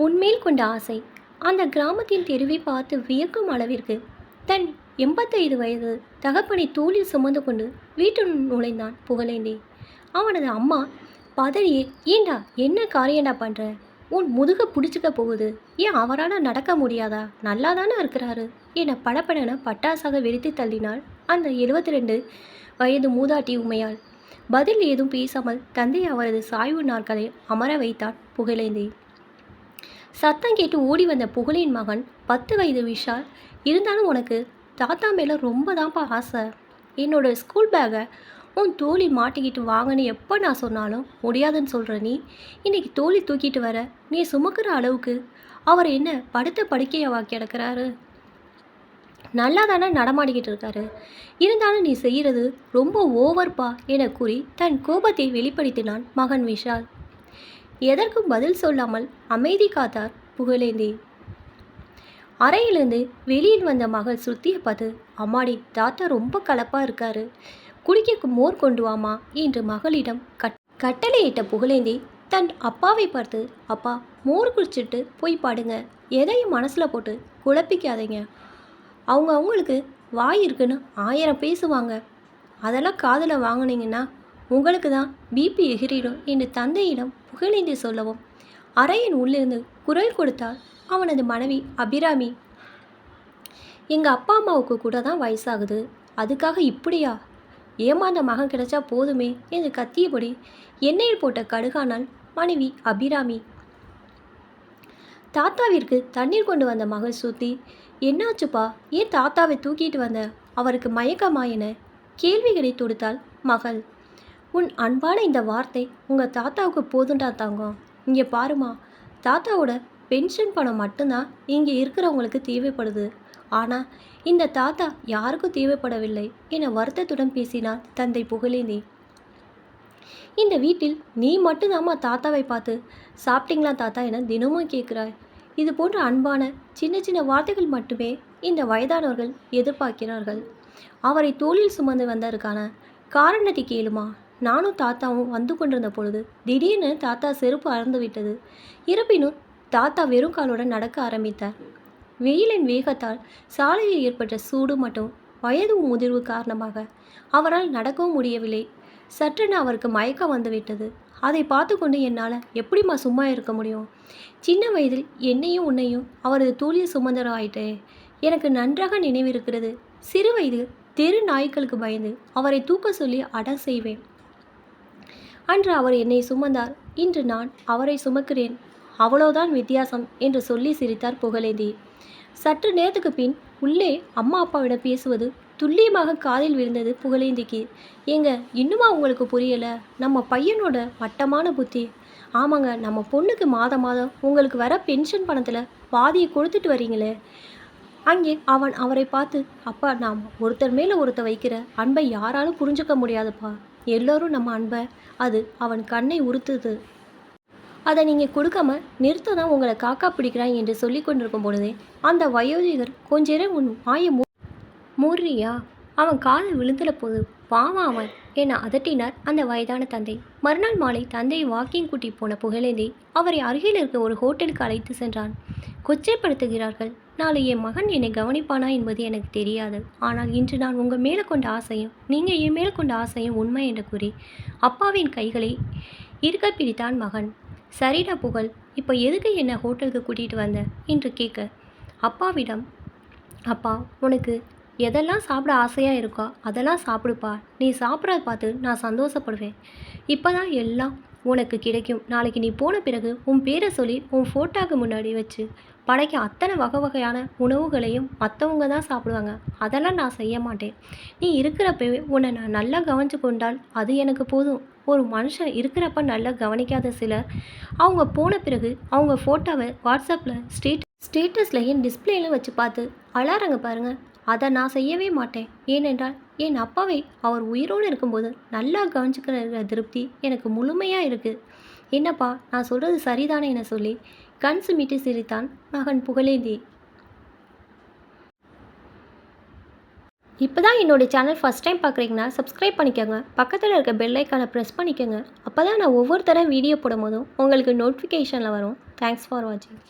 உன்மேல் கொண்ட ஆசை அந்த கிராமத்தின் தெருவை பார்த்து வியக்கும் அளவிற்கு தன் 85 வயது தகப்பனை தோளில் சுமந்து கொண்டு வீட்டுள் நுழைந்தான் புகழேந்தி. அவனது அம்மா பதறியே, ஏண்டா என்ன காரியண்டா பண்ணுற, உன் முதுக பிடிச்சிக்க போகுது, ஏன் அவரால் நடக்க முடியாதா, நல்லா தானே இருக்கிறாரு என படப்படன பட்டாசாக வெடித்து தள்ளினாள் அந்த 72 வயது மூதாட்டி உமையாள். பதில் ஏதும் பேசாமல் தந்தை அவரது சாய்வு நாற்காலை அமர வைத்தான் புகழேந்தி. சத்தம் கேட்டு ஓடி வந்த புகழின் மகன் 10 வயது விஷால், இருந்தாலும் உனக்கு தாத்தா மேலே ரொம்ப தான்ப்பா ஆசை. என்னோட ஸ்கூல் பேக்கை உன் தோழி மாட்டிக்கிட்டு வாங்கன்னு எப்போ நான் சொன்னாலும் முடியாதுன்னு சொல்கிற நீ, இன்றைக்கி தோழி தூக்கிட்டு வர நீ சுமக்கிற அளவுக்கு அவர் என்ன படுத்த படுக்கையவா கிடக்கிறாரு? நல்லா தானே நடமாடிக்கிட்டு இருக்காரு, இருந்தாலும் நீ செய்கிறது ரொம்ப ஓவர்ப்பா என கூறி தன் கோபத்தை வெளிப்படுத்தினான் மகன் விஷால். எதற்கும் பதில் சொல்லாமல் அமைதி காத்தார் புகழேந்தி. அறையிலிருந்து வெளியில் வந்த மகள் சுத்தியை பார்த்து, அம்மாடி தாத்தா ரொம்ப கலப்பாக இருக்காரு, குடிக்க மோர் கொண்டு வாமா என்று மகளிடம் கட்டளையிட்ட புகழேந்தி தன் அப்பாவை பார்த்து, அப்பா மோர் குடிச்சிட்டு போய் பாடுங்க, எதையும் மனசில் போட்டு குழப்பிக்காதீங்க, அவங்களுக்கு வாய் இருக்குன்னு 1000 பேசுவாங்க, அதெல்லாம் காதில் வாங்கினீங்கன்னா உங்களுக்கு தான் பிபி எகிரிடும் என்று தந்தையிடம் புகழேந்தி சொல்லவும், அறையின் உள்ளிருந்து குரல் கொடுத்தால் அவனது மனைவி அபிராமி. எங்கள் அப்பா அம்மாவுக்கு கூட தான் வயசாகுது, அதுக்காக இப்படியா, ஏமாந்த மகன் கிடைச்சா போதுமே என்று கத்தியபடி எண்ணெயில் போட்ட கடுகானால் மனைவி அபிராமி. தாத்தாவிற்கு தண்ணீர் கொண்டு வந்த மகள் சுத்தி, என்னாச்சுப்பா, ஏன் தாத்தாவை தூக்கிட்டு வந்த, அவருக்கு மயக்கமா என கேள்விகளை தொடுத்தாள் மகள். உன் அன்பான இந்த வார்த்தை உங்கள் தாத்தாவுக்கு போதுண்டா தாங்கம். இங்கே பாருமா, தாத்தாவோட பென்ஷன் பணம் மட்டும்தான் இங்கே இருக்கிறவங்களுக்கு தேவைப்படுது, ஆனால் இந்த தாத்தா யாருக்கும் தேவைப்படவில்லை என வருத்தத்துடன் பேசினார் தந்தை புகழேந்தி. இந்த வீட்டில் நீ மட்டும்தாம்மா தாத்தாவை பார்த்து சாப்பிட்டீங்களா தாத்தா என தினமும் கேட்குறாய். இது போன்ற அன்பான சின்ன சின்ன வார்த்தைகள் மட்டுமே இந்த வயதானவர்கள் எதிர்பார்க்கிறார்கள். அவரை தோளில் சுமந்து வந்ததற்கான காரணத்தை கேளுமா. நானும் தாத்தாவும் வந்து கொண்டிருந்த பொழுது திடீர்னு தாத்தா செருப்பு அறந்து விட்டது. இருப்பினும் தாத்தா வெறும் காலுடன் நடக்க ஆரம்பித்தார். வெயிலின் வேகத்தால் சாலையில் ஏற்பட்ட சூடு மற்றும் வயது முதிர்வு காரணமாக அவரால் நடக்கவும் முடியவில்லை. சற்றென அவருக்கு மயக்கம் வந்துவிட்டது. அதை பார்த்து கொண்டு என்னால் எப்படிம்மா சும்மா இருக்க முடியும்? சின்ன வயதில் என்னையும் உன்னையும் அவரது தோளில் சுமந்தராயிட்டே எனக்கு நன்றாக நினைவிருக்கிறது. சிறு வயதில் தெரு நாய்களுக்கு பயந்து அவரை தூக்க சொல்லி அடம் செய்வேன். அன்று அவர் என்னை சுமந்தார், இன்று நான் அவரை சுமக்கிறேன், அவ்வளோதான் வித்தியாசம் என்று சொல்லி சிரித்தார் புகழேந்தி. சற்று நேரத்துக்கு பின் உள்ளே அம்மா அப்பாவிடம் பேசுவது துல்லியமாக காதில் விழுந்தது புகழேந்திக்கு. ஏங்க, இன்னுமா உங்களுக்கு புரியலை? நம்ம பையனோட மட்டமான புத்தி. ஆமாங்க, நம்ம பொண்ணுக்கு மாதம் மாதம் உங்களுக்கு வர பென்ஷன் பணத்தில் பாதியை கொடுத்துட்டு வரீங்களே. அங்கே அவரை பார்த்து, அப்பா, நாம் ஒருத்தர் மேலே ஒருத்தர் வைக்கிற அன்பை யாராலும் புரிஞ்சுக்க முடியாதுப்பா, எல்லோரும் நம்ம அன்பை, அது அவன் கண்ணை உறுத்துது, அதை நீங்கள் கொடுக்காம நிறுத்த தான் உங்களை காக்கா பிடிக்கிறான் என்று சொல்லி கொண்டிருக்கும் பொழுதே அந்த வயோதிகர், கொஞ்ச நேரம் உன் வாயை மூறியா, அவன் காலில் விழுந்துல போது பாவம் அவன் என அதட்டினார் அந்த வயதான தந்தை. மறுநாள் மாலை தந்தையை வாக்கிங் கூட்டி போன புகழேந்தி அவரை அருகில் இருக்க ஒரு ஹோட்டலுக்கு அழைத்து சென்றான். கொச்சைப்படுத்துகிறார்கள், நாளை என் மகன் என்னை கவனிப்பானா என்பது எனக்கு தெரியாது, ஆனால் இன்று நான் உங்கள் மேலே கொண்ட ஆசையும் நீங்கள் என் மேலே கொண்ட ஆசையும் உண்மை என்று கூறி அப்பாவின் கைகளை இருக்க பிடித்தான் மகன். சரிடா புகழ், இப்போ எதுக்கு என்னை ஹோட்டலுக்கு கூட்டிகிட்டு வந்த என்று கேட்க, அப்பாவிடம், அப்பா, உனக்கு எதெல்லாம் சாப்பிட ஆசையாக இருக்கோ அதெல்லாம் சாப்பிடுப்பா, நீ சாப்பிட்றத பார்த்து நான் சந்தோஷப்படுவேன், இப்போ தான் எல்லாம் உனக்கு கிடைக்கும், நாளைக்கு நீ போன பிறகு உன் பேரை சொல்லி உன் ஃபோட்டோவுக்கு முன்னாடி வச்சு படைக்க அத்தனை வகை வகையான உணவுகளையும் மற்றவங்க தான் சாப்பிடுவாங்க, அதெல்லாம் நான் செய்ய மாட்டேன், நீ இருக்கிறப்பவே உன்னை நான் நல்லா கவனித்து கொண்டால் அது எனக்கு போதும். ஒரு மனுஷன் இருக்கிறப்ப நல்லா கவனிக்காத சிலர் அவங்க போன பிறகு அவங்க ஃபோட்டோவை வாட்ஸ்அப்பில் ஸ்டேட்டஸில் என் டிஸ்பிளேல வச்சு பார்த்து அழறாங்க பாருங்கள், அதை நான் செய்யவே மாட்டேன். ஏனென்றால் என் அப்பாவை அவர் உயிரோடு இருக்கும்போது நல்லா கவனிச்சுக்கிற திருப்தி எனக்கு முழுமையாக இருக்குது. என்னப்பா, நான் சொல்கிறது சரிதானே என சொல்லி கண் சுமிட்டு சிரித்தான் மகன் புகழேந்தி. இப்போ தான் என்னோடய சேனல் ஃபஸ்ட் டைம் பார்க்குறீங்கன்னா சப்ஸ்கிரைப் பண்ணிக்கோங்க. பக்கத்தில் இருக்க பெல் ஐக்கானை ப்ரெஸ் பண்ணிக்கோங்க. அப்போ தான் நான் ஒவ்வொரு தடவை வீடியோ போடும்போதும் உங்களுக்கு நோட்டிஃபிகேஷனில் வரும். தேங்க்ஸ் ஃபார் வாட்சிங்.